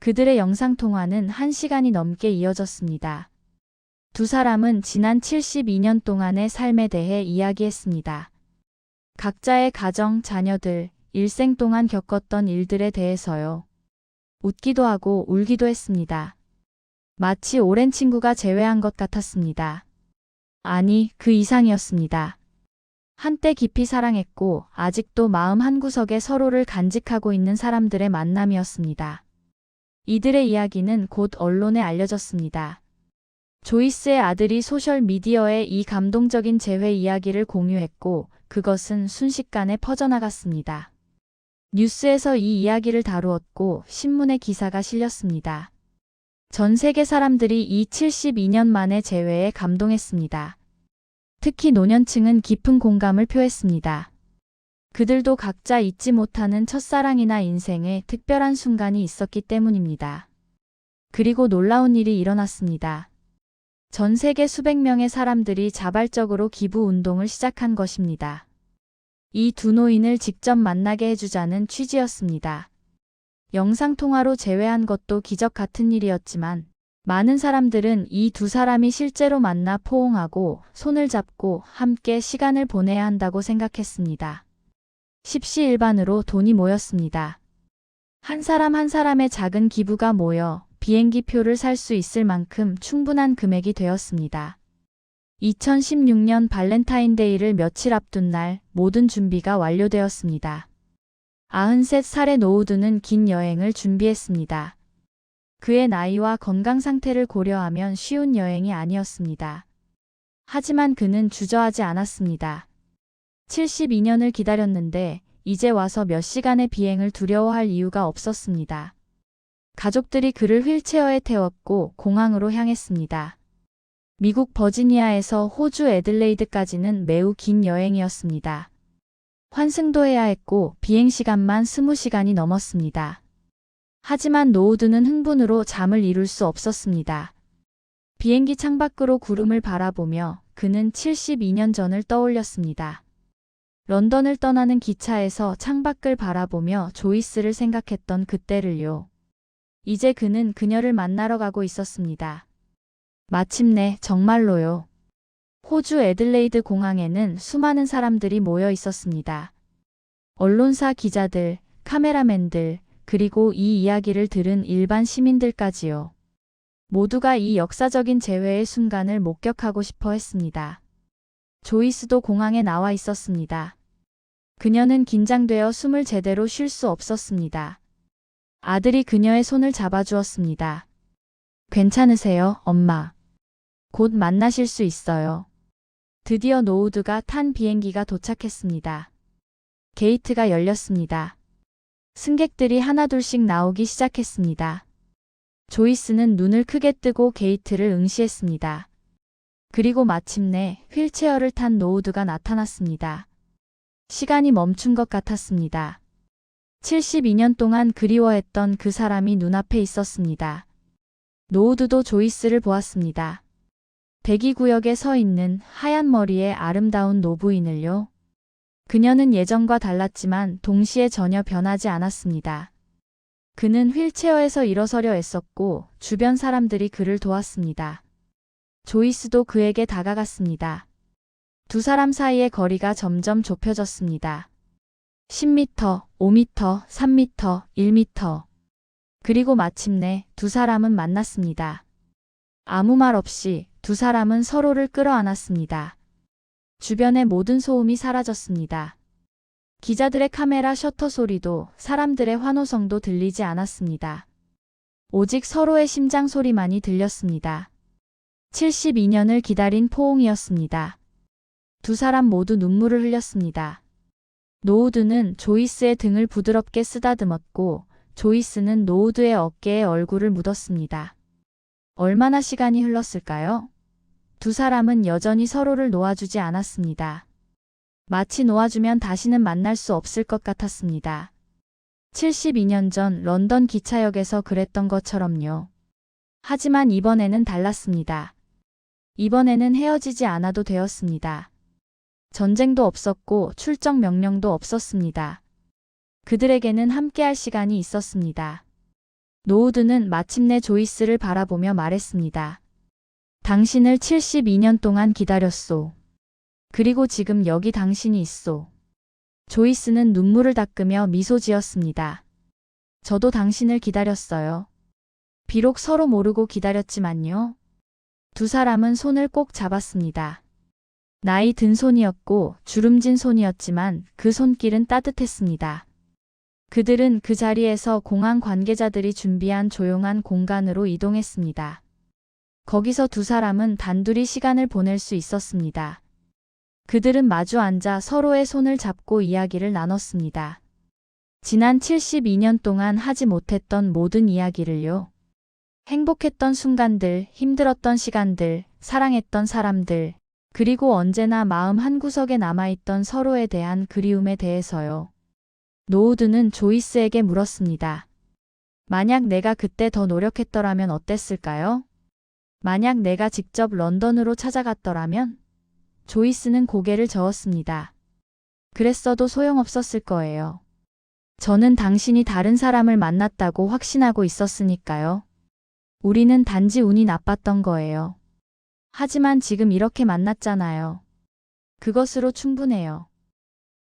그들의 영상통화는 1시간이 넘게 이어졌습니다. 두 사람은 지난 72년 동안의 삶에 대해 이야기했습니다. 각자의 가정, 자녀들, 일생 동안 겪었던 일들에 대해서요. 웃기도 하고 울기도 했습니다. 마치 오랜 친구가 재회한 것 같았습니다. 아니, 그 이상이었습니다. 한때 깊이 사랑했고 아직도 마음 한구석에 서로를 간직하고 있는 사람들의 만남이었습니다. 이들의 이야기는 곧 언론에 알려졌습니다. 조이스의 아들이 소셜미디어에 이 감동적인 재회 이야기를 공유했고 그것은 순식간에 퍼져나갔습니다. 뉴스에서 이 이야기를 다루었고 신문에 기사가 실렸습니다. 전 세계 사람들이 이 72년 만의 재회에 감동했습니다. 특히 노년층은 깊은 공감을 표했습니다. 그들도 각자 잊지 못하는 첫사랑이나 인생의 특별한 순간이 있었기 때문입니다. 그리고 놀라운 일이 일어났습니다. 전 세계 수백 명의 사람들이 자발적으로 기부 운동을 시작한 것입니다. 이 두 노인을 직접 만나게 해주자는 취지였습니다. 영상통화로 재회한 것도 기적 같은 일이었지만 많은 사람들은 이 두 사람이 실제로 만나 포옹하고 손을 잡고 함께 시간을 보내야 한다고 생각했습니다. 십시일반으로 돈이 모였습니다. 한 사람 한 사람의 작은 기부가 모여 비행기 표를 살 수 있을 만큼 충분한 금액이 되었습니다. 2016년 발렌타인데이를 며칠 앞둔 날 모든 준비가 완료되었습니다. 93살의 노우드는 긴 여행을 준비했습니다. 그의 나이와 건강 상태를 고려하면 쉬운 여행이 아니었습니다. 하지만 그는 주저하지 않았습니다. 72년을 기다렸는데 이제 와서 몇 시간의 비행을 두려워할 이유가 없었습니다. 가족들이 그를 휠체어에 태웠고 공항으로 향했습니다. 미국 버지니아에서 호주 애들레이드까지는 매우 긴 여행이었습니다. 환승도 해야 했고 비행시간만 20시간이 넘었습니다. 하지만 노우드는 흥분으로 잠을 이룰 수 없었습니다. 비행기 창밖으로 구름을 바라보며 그는 72년 전을 떠올렸습니다. 런던을 떠나는 기차에서 창밖을 바라보며 조이스를 생각했던 그때를요. 이제 그는 그녀를 만나러 가고 있었습니다. 마침내 정말로요. 호주 애들레이드 공항에는 수많은 사람들이 모여 있었습니다. 언론사 기자들, 카메라맨들, 그리고 이 이야기를 들은 일반 시민들까지요. 모두가 이 역사적인 재회의 순간을 목격하고 싶어 했습니다. 조이스도 공항에 나와 있었습니다. 그녀는 긴장되어 숨을 제대로 쉴 수 없었습니다. 아들이 그녀의 손을 잡아주었습니다. 괜찮으세요, 엄마? 곧 만나실 수 있어요. 드디어 노우드가 탄 비행기가 도착했습니다. 게이트가 열렸습니다. 승객들이 하나둘씩 나오기 시작했습니다. 조이스는 눈을 크게 뜨고 게이트를 응시했습니다. 그리고 마침내 휠체어를 탄 노우드가 나타났습니다. 시간이 멈춘 것 같았습니다. 72년 동안 그리워했던 그 사람이 눈앞에 있었습니다. 노우드도 조이스를 보았습니다. 대기구역에 서 있는 하얀 머리의 아름다운 노부인을요. 그녀는 예전과 달랐지만 동시에 전혀 변하지 않았습니다. 그는 휠체어에서 일어서려 애썼고 주변 사람들이 그를 도왔습니다. 조이스도 그에게 다가갔습니다. 두 사람 사이의 거리가 점점 좁혀졌습니다. 10m, 5m, 3m, 1m. 그리고 마침내 두 사람은 만났습니다. 아무 말 없이 두 사람은 서로를 끌어안았습니다. 주변의 모든 소음이 사라졌습니다. 기자들의 카메라 셔터 소리도 사람들의 환호성도 들리지 않았습니다. 오직 서로의 심장 소리만이 들렸습니다. 72년을 기다린 포옹이었습니다. 두 사람 모두 눈물을 흘렸습니다. 노우드는 조이스의 등을 부드럽게 쓰다듬었고 조이스는 노우드의 어깨에 얼굴을 묻었습니다. 얼마나 시간이 흘렀을까요? 두 사람은 여전히 서로를 놓아주지 않았습니다. 마치 놓아주면 다시는 만날 수 없을 것 같았습니다. 72년 전 런던 기차역에서 그랬던 것처럼요. 하지만 이번에는 달랐습니다. 이번에는 헤어지지 않아도 되었습니다. 전쟁도 없었고 출정 명령도 없었습니다. 그들에게는 함께할 시간이 있었습니다. 노우드는 마침내 조이스를 바라보며 말했습니다. 당신을 72년 동안 기다렸소. 그리고 지금 여기 당신이 있소. 조이스는 눈물을 닦으며 미소 지었습니다. 저도 당신을 기다렸어요. 비록 서로 모르고 기다렸지만요. 두 사람은 손을 꼭 잡았습니다. 나이 든 손이었고 주름진 손이었지만 그 손길은 따뜻했습니다. 그들은 그 자리에서 공항 관계자들이 준비한 조용한 공간으로 이동했습니다. 거기서 두 사람은 단둘이 시간을 보낼 수 있었습니다. 그들은 마주 앉아 서로의 손을 잡고 이야기를 나눴습니다. 지난 72년 동안 하지 못했던 모든 이야기를요. 행복했던 순간들, 힘들었던 시간들, 사랑했던 사람들, 그리고 언제나 마음 한구석에 남아있던 서로에 대한 그리움에 대해서요. 노우드는 조이스에게 물었습니다. 만약 내가 그때 더 노력했더라면 어땠을까요? 만약 내가 직접 런던으로 찾아갔더라면? 조이스는 고개를 저었습니다. 그랬어도 소용없었을 거예요. 저는 당신이 다른 사람을 만났다고 확신하고 있었으니까요. 우리는 단지 운이 나빴던 거예요. 하지만 지금 이렇게 만났잖아요. 그것으로 충분해요.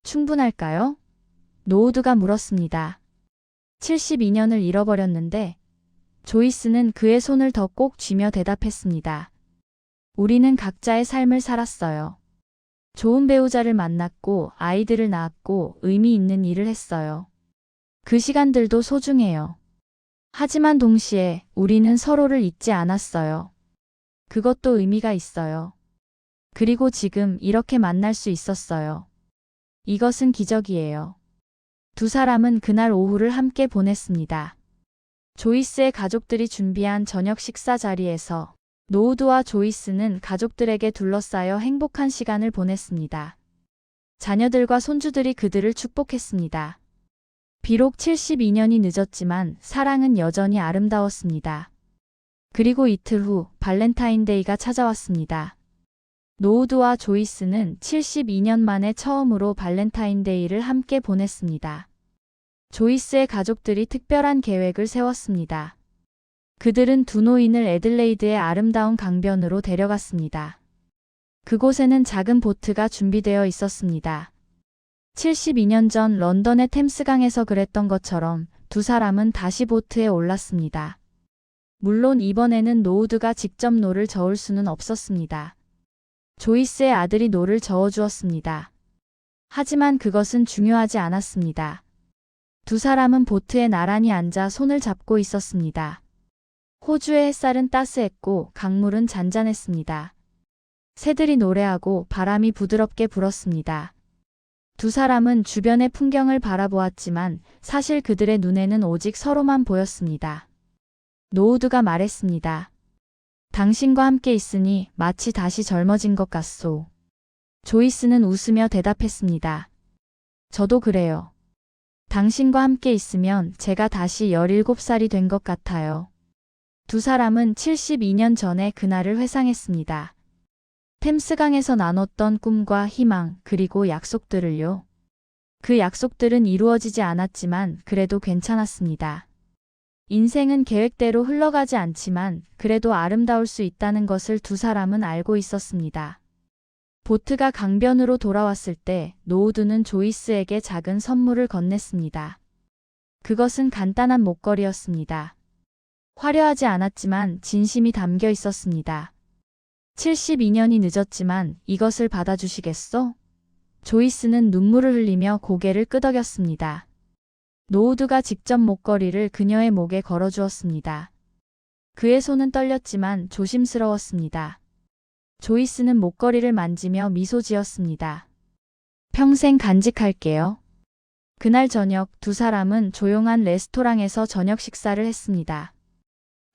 충분할까요? 노우드가 물었습니다. 72년을 잃어버렸는데 조이스는 그의 손을 더 꼭 쥐며 대답했습니다. 우리는 각자의 삶을 살았어요. 좋은 배우자를 만났고 아이들을 낳았고 의미 있는 일을 했어요. 그 시간들도 소중해요. 하지만 동시에 우리는 서로를 잊지 않았어요. 그것도 의미가 있어요. 그리고 지금 이렇게 만날 수 있었어요. 이것은 기적이에요. 두 사람은 그날 오후를 함께 보냈습니다. 조이스의 가족들이 준비한 저녁 식사 자리에서 노우드와 조이스는 가족들에게 둘러싸여 행복한 시간을 보냈습니다. 자녀들과 손주들이 그들을 축복했습니다. 비록 72년이 늦었지만 사랑은 여전히 아름다웠습니다. 그리고 이틀 후 발렌타인데이가 찾아왔습니다. 노우드와 조이스는 72년 만에 처음으로 발렌타인데이를 함께 보냈습니다. 조이스의 가족들이 특별한 계획을 세웠습니다. 그들은 두 노인을 애들레이드의 아름다운 강변으로 데려갔습니다. 그곳에는 작은 보트가 준비되어 있었습니다. 72년 전 런던의 템스강에서 그랬던 것처럼 두 사람은 다시 보트에 올랐습니다. 물론 이번에는 노우드가 직접 노를 저을 수는 없었습니다. 조이스의 아들이 노를 저어주었습니다. 하지만 그것은 중요하지 않았습니다. 두 사람은 보트에 나란히 앉아 손을 잡고 있었습니다. 호주의 햇살은 따스했고 강물은 잔잔했습니다. 새들이 노래하고 바람이 부드럽게 불었습니다. 두 사람은 주변의 풍경을 바라보았지만 사실 그들의 눈에는 오직 서로만 보였습니다. 노우드가 말했습니다. 당신과 함께 있으니 마치 다시 젊어진 것 같소. 조이스는 웃으며 대답했습니다. 저도 그래요. 당신과 함께 있으면 제가 다시 17살이 된 것 같아요. 두 사람은 72년 전의 그날을 회상했습니다. 템스강에서 나눴던 꿈과 희망 그리고 약속들을요. 그 약속들은 이루어지지 않았지만 그래도 괜찮았습니다. 인생은 계획대로 흘러가지 않지만 그래도 아름다울 수 있다는 것을 두 사람은 알고 있었습니다. 보트가 강변으로 돌아왔을 때 노우드는 조이스에게 작은 선물을 건넸습니다. 그것은 간단한 목걸이였습니다. 화려하지 않았지만 진심이 담겨 있었습니다. 72년이 늦었지만 이것을 받아주시겠소? 조이스는 눈물을 흘리며 고개를 끄덕였습니다. 노우드가 직접 목걸이를 그녀의 목에 걸어주었습니다. 그의 손은 떨렸지만 조심스러웠습니다. 조이스는 목걸이를 만지며 미소 지었습니다. 평생 간직할게요. 그날 저녁 두 사람은 조용한 레스토랑에서 저녁 식사를 했습니다.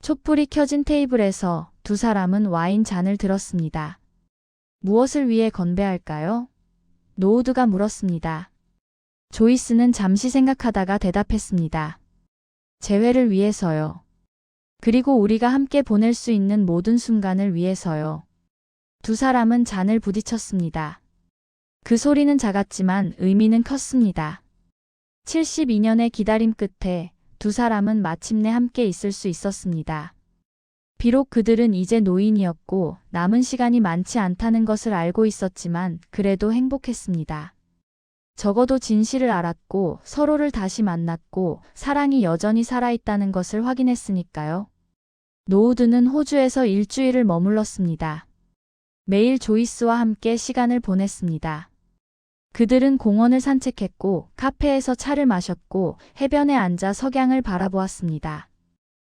촛불이 켜진 테이블에서 두 사람은 와인 잔을 들었습니다. 무엇을 위해 건배할까요? 노우드가 물었습니다. 조이스는 잠시 생각하다가 대답했습니다. 재회를 위해서요. 그리고 우리가 함께 보낼 수 있는 모든 순간을 위해서요. 두 사람은 잔을 부딪혔습니다. 그 소리는 작았지만 의미는 컸습니다. 72년의 기다림 끝에 두 사람은 마침내 함께 있을 수 있었습니다. 비록 그들은 이제 노인이었고 남은 시간이 많지 않다는 것을 알고 있었지만 그래도 행복했습니다. 적어도 진실을 알았고 서로를 다시 만났고 사랑이 여전히 살아있다는 것을 확인했으니까요. 노우드는 호주에서 일주일을 머물렀습니다. 매일 조이스와 함께 시간을 보냈습니다. 그들은 공원을 산책했고 카페에서 차를 마셨고 해변에 앉아 석양을 바라보았습니다.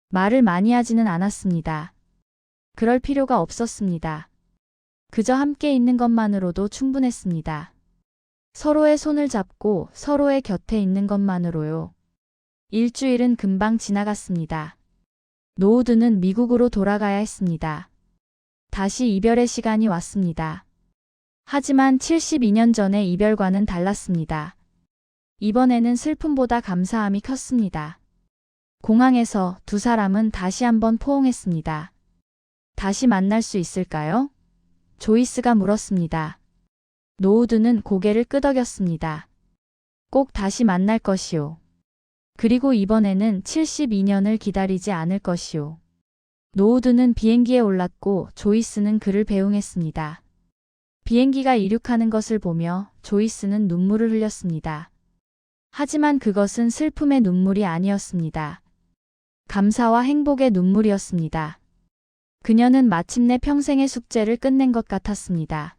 말을 많이 하지는 않았습니다. 그럴 필요가 없었습니다. 그저 함께 있는 것만으로도 충분했습니다. 서로의 손을 잡고 서로의 곁에 있는 것만으로요. 일주일은 금방 지나갔습니다. 노우드는 미국으로 돌아가야 했습니다. 다시 이별의 시간이 왔습니다. 하지만 72년 전의 이별과는 달랐습니다. 이번에는 슬픔보다 감사함이 컸습니다. 공항에서 두 사람은 다시 한번 포옹했습니다. 다시 만날 수 있을까요? 조이스가 물었습니다. 노우드는 고개를 끄덕였습니다. 꼭 다시 만날 것이오. 그리고 이번에는 72년을 기다리지 않을 것이오. 노우드는 비행기에 올랐고 조이스는 그를 배웅했습니다. 비행기가 이륙하는 것을 보며 조이스는 눈물을 흘렸습니다. 하지만 그것은 슬픔의 눈물이 아니었습니다. 감사와 행복의 눈물이었습니다. 그녀는 마침내 평생의 숙제를 끝낸 것 같았습니다.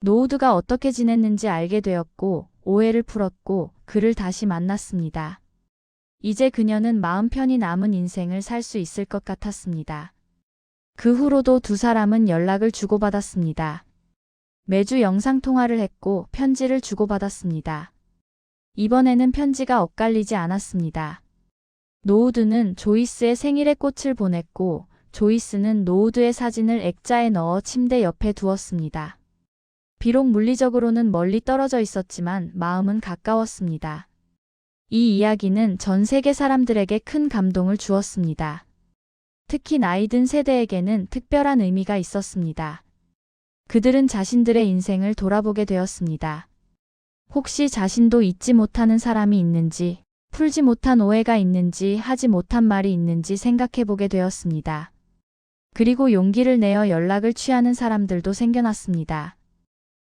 노우드가 어떻게 지냈는지 알게 되었고 오해를 풀었고 그를 다시 만났습니다. 이제 그녀는 마음 편히 남은 인생을 살 수 있을 것 같았습니다. 그 후로도 두 사람은 연락을 주고받았습니다. 매주 영상통화를 했고 편지를 주고받았습니다. 이번에는 편지가 엇갈리지 않았습니다. 노우드는 조이스의 생일에 꽃을 보냈고 조이스는 노우드의 사진을 액자에 넣어 침대 옆에 두었습니다. 비록 물리적으로는 멀리 떨어져 있었지만 마음은 가까웠습니다. 이 이야기는 전 세계 사람들에게 큰 감동을 주었습니다. 특히 나이 든 세대에게는 특별한 의미가 있었습니다. 그들은 자신들의 인생을 돌아보게 되었습니다. 혹시 자신도 잊지 못하는 사람이 있는지, 풀지 못한 오해가 있는지, 하지 못한 말이 있는지 생각해보게 되었습니다. 그리고 용기를 내어 연락을 취하는 사람들도 생겨났습니다.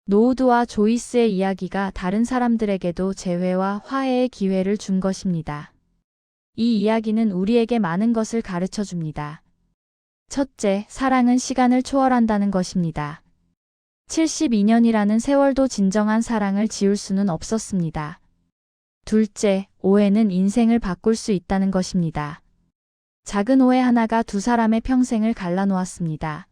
노우드와 조이스의 이야기가 다른 사람들에게도 재회와 화해의 기회를 준 것입니다. 이 이야기는 우리에게 많은 것을 가르쳐 줍니다. 첫째, 사랑은 시간을 초월한다는 것입니다. 72년이라는 세월도 진정한 사랑을 지울 수는 없었습니다. 둘째, 오해는 인생을 바꿀 수 있다는 것입니다. 작은 오해 하나가 두 사람의 평생을 갈라놓았습니다.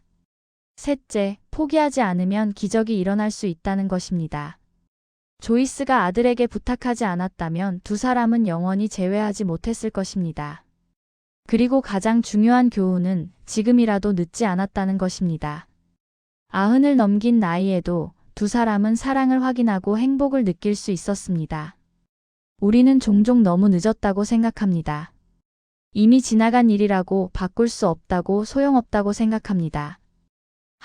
셋째, 포기하지 않으면 기적이 일어날 수 있다는 것입니다. 조이스가 아들에게 부탁하지 않았다면 두 사람은 영원히 재회하지 못했을 것입니다. 그리고 가장 중요한 교훈은 지금이라도 늦지 않았다는 것입니다. 90을 넘긴 나이에도 두 사람은 사랑을 확인하고 행복을 느낄 수 있었습니다. 우리는 종종 너무 늦었다고 생각합니다. 이미 지나간 일이라고 바꿀 수 없다고 소용없다고 생각합니다.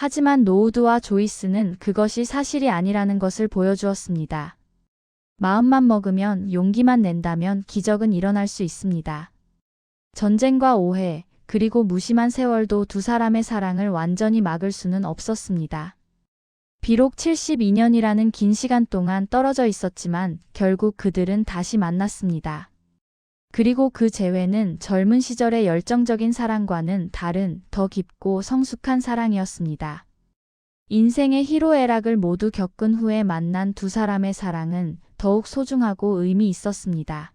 하지만 노우드와 조이스는 그것이 사실이 아니라는 것을 보여주었습니다. 마음만 먹으면, 용기만 낸다면 기적은 일어날 수 있습니다. 전쟁과 오해, 그리고 무심한 세월도 두 사람의 사랑을 완전히 막을 수는 없었습니다. 비록 72년이라는 긴 시간 동안 떨어져 있었지만 결국 그들은 다시 만났습니다. 그리고 그 재회는 젊은 시절의 열정적인 사랑과는 다른 더 깊고 성숙한 사랑이었습니다. 인생의 희로애락을 모두 겪은 후에 만난 두 사람의 사랑은 더욱 소중하고 의미 있었습니다.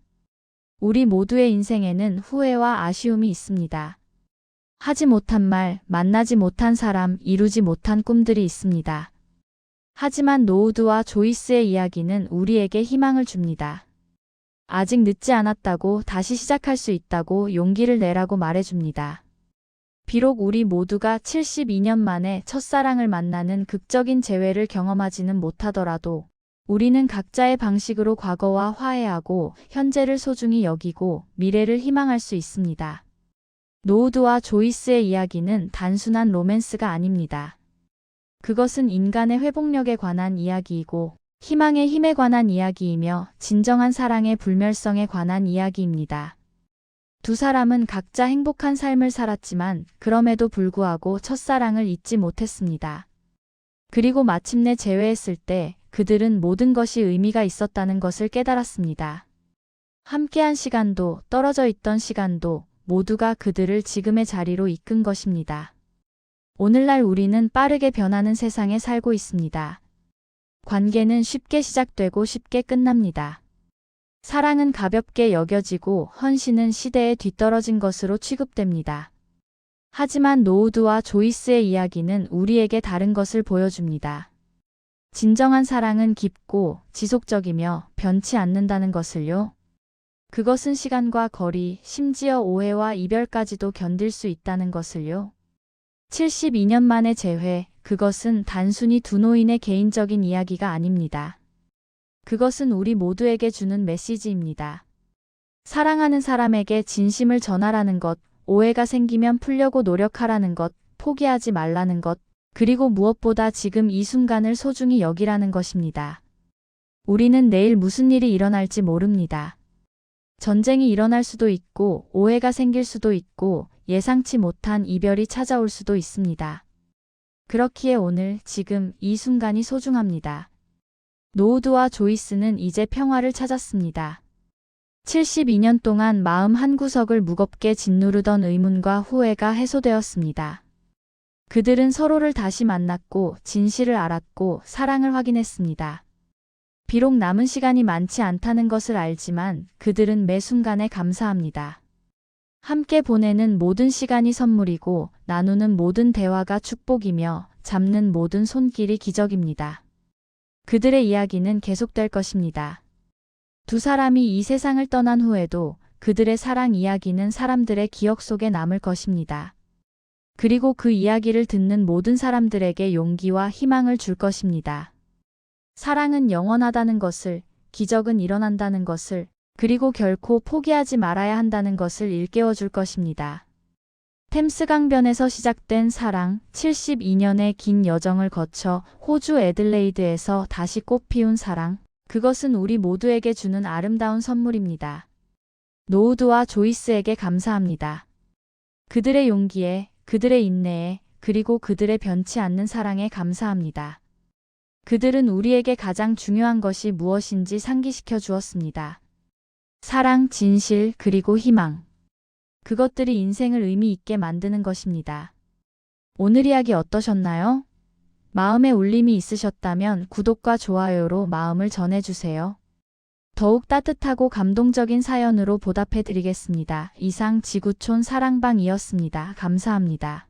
우리 모두의 인생에는 후회와 아쉬움이 있습니다. 하지 못한 말, 만나지 못한 사람, 이루지 못한 꿈들이 있습니다. 하지만 노우드와 조이스의 이야기는 우리에게 희망을 줍니다. 아직 늦지 않았다고, 다시 시작할 수 있다고, 용기를 내라고 말해줍니다. 비록 우리 모두가 72년 만에 첫사랑을 만나는 극적인 재회를 경험하지는 못하더라도 우리는 각자의 방식으로 과거와 화해하고 현재를 소중히 여기고 미래를 희망할 수 있습니다. 노우드와 조이스의 이야기는 단순한 로맨스가 아닙니다. 그것은 인간의 회복력에 관한 이야기이고 희망의 힘에 관한 이야기이며 진정한 사랑의 불멸성에 관한 이야기입니다. 두 사람은 각자 행복한 삶을 살았지만 그럼에도 불구하고 첫사랑을 잊지 못했습니다. 그리고 마침내 재회했을 때 그들은 모든 것이 의미가 있었다는 것을 깨달았습니다. 함께한 시간도 떨어져 있던 시간도 모두가 그들을 지금의 자리로 이끈 것입니다. 오늘날 우리는 빠르게 변하는 세상에 살고 있습니다. 관계는 쉽게 시작되고 쉽게 끝납니다. 사랑은 가볍게 여겨지고 헌신은 시대에 뒤떨어진 것으로 취급됩니다. 하지만 노우드와 조이스의 이야기는 우리에게 다른 것을 보여줍니다. 진정한 사랑은 깊고 지속적이며 변치 않는다는 것을요. 그것은 시간과 거리, 심지어 오해와 이별까지도 견딜 수 있다는 것을요. 72년 만의 재회, 그것은 단순히 두 노인의 개인적인 이야기가 아닙니다. 그것은 우리 모두에게 주는 메시지입니다. 사랑하는 사람에게 진심을 전하라는 것, 오해가 생기면 풀려고 노력하라는 것, 포기하지 말라는 것, 그리고 무엇보다 지금 이 순간을 소중히 여기라는 것입니다. 우리는 내일 무슨 일이 일어날지 모릅니다. 전쟁이 일어날 수도 있고, 오해가 생길 수도 있고, 예상치 못한 이별이 찾아올 수도 있습니다. 그렇기에 오늘, 지금, 이 순간이 소중합니다. 노우드와 조이스는 이제 평화를 찾았습니다. 72년 동안 마음 한구석을 무겁게 짓누르던 의문과 후회가 해소되었습니다. 그들은 서로를 다시 만났고 진실을 알았고 사랑을 확인했습니다. 비록 남은 시간이 많지 않다는 것을 알지만 그들은 매 순간에 감사합니다. 함께 보내는 모든 시간이 선물이고 나누는 모든 대화가 축복이며 잡는 모든 손길이 기적입니다. 그들의 이야기는 계속될 것입니다. 두 사람이 이 세상을 떠난 후에도 그들의 사랑 이야기는 사람들의 기억 속에 남을 것입니다. 그리고 그 이야기를 듣는 모든 사람들에게 용기와 희망을 줄 것입니다. 사랑은 영원하다는 것을, 기적은 일어난다는 것을, 그리고 결코 포기하지 말아야 한다는 것을 일깨워 줄 것입니다. 템스 강변에서 시작된 사랑, 72년의 긴 여정을 거쳐 호주 애들레이드에서 다시 꽃피운 사랑, 그것은 우리 모두에게 주는 아름다운 선물입니다. 노우드와 조이스에게 감사합니다. 그들의 용기에, 그들의 인내에, 그리고 그들의 변치 않는 사랑에 감사합니다. 그들은 우리에게 가장 중요한 것이 무엇인지 상기시켜 주었습니다. 사랑, 진실, 그리고 희망. 그것들이 인생을 의미 있게 만드는 것입니다. 오늘 이야기 어떠셨나요? 마음에 울림이 있으셨다면 구독과 좋아요로 마음을 전해주세요. 더욱 따뜻하고 감동적인 사연으로 보답해 드리겠습니다. 이상 지구촌 사랑방이었습니다. 감사합니다.